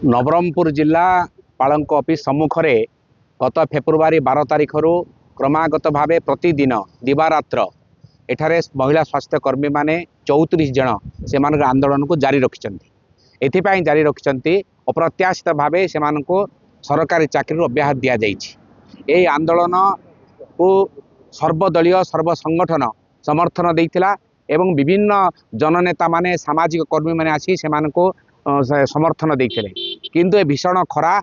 नवरंगपुर जिला पालंक ऑफिस सम्मुख में गत फेब्रुआरी 12 तारिख रु क्रमागत भाव प्रतिदिन दिवारात्र एठारे महिला स्वास्थ्यकर्मी माने 34 जन से आंदोलन को जारी रखिंट एथिपाई जारी रखिंट अप्रत्याशित भाव से सरकारी चाकरी अब्याहत दि जाइए आंदोलन को सर्वदलीय सर्वसंगठन समर्थन देइथिला एवं विभिन्न जननेता माने सामाजिक कर्मी माने आसी सेमानको समर्थन देते किंतु ए भीषण खरा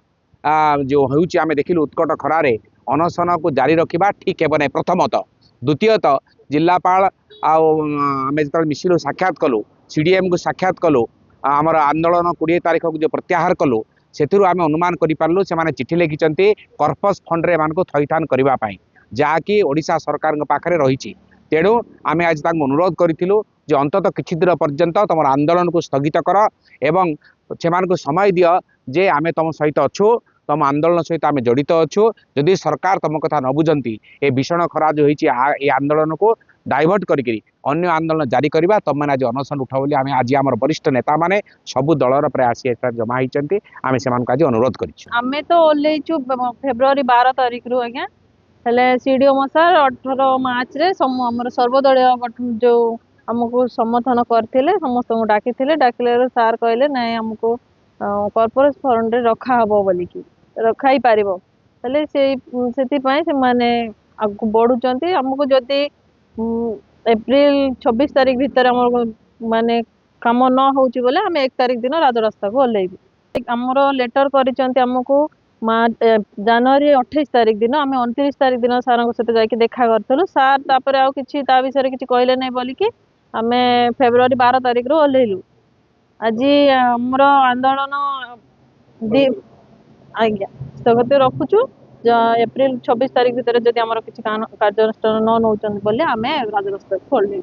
जो होउची आमे देखिलु उत्कट खरारे अनशन को जारी रखा ठीक है ना प्रथमत द्वितीयत जिलापाल आमे जो मिसिलु साक्षात कलु सीडीएम को साक्षात कलु आमर आंदोलन 20 तारिख को जो प्रत्याहार कलु से आम अनुमान करूँ से चिठी लिखिं कर्पस फंड मान को थईथान करने जहाँकि ओडिशा सरकार पाखे रही तेणु आम आज अनुरोध करूँ जे अंतत किछि दिन पर्यंत तुम आंदोलन को स्थगित कर एवं से समय दि जे आमे तुम सहित अच्छु तुम आंदोलन सहित आम जड़ित अच्छु जदि सरकार तुम कथा न बुझंती ए भीषण खरा जो होती आंदोलन को डाइवर्ट करी अन्य आंदोलन जारी करवा तुम मैंने आज अनशन उठाओ बोली आम आज आम वरिष्ठ नेता माने सबु दलर प्राय आसी जमा होती आम से आज अनुरोध करें तो ओल्लैचु फेब्रुआरी 12 तारिख रु आज्ञा सीडीएम सर 18 मार्च रे आम सर्वदलीय गठन जो आमको समर्थन करते समस्त डाकी डाकिले सार कहले ना आमको कॉर्पोरेट फंड रे रखा हबो बोलिकी रखाई पारिबो तले से माने आगु बढ़ुचंती हमको जदि एप्रिल 26 तारिख भीतर आम माने काम न होउची बोले आम 1 तारिख दिन राजरास्ता को ओल्लैबी आमर लेटर करिचंती हमको जनवरी 28 तारिख दिन आम 29 तारिख दिन सार सहित जाकि देखा करथलु सार तापर आ किछि ता विषय किछि कहले नै बोलिकी आम फेब्रुआरी 12 तारिख रु ओल्लैलु आज आमर आंदोलन आज्ञा स्थगित रखुचु एप्रिल 26 तारिख भीतर जदि आमर किछि कार्यानुष्ठान न नौचन बोले आम राजरास्ता को ओल्लैलु।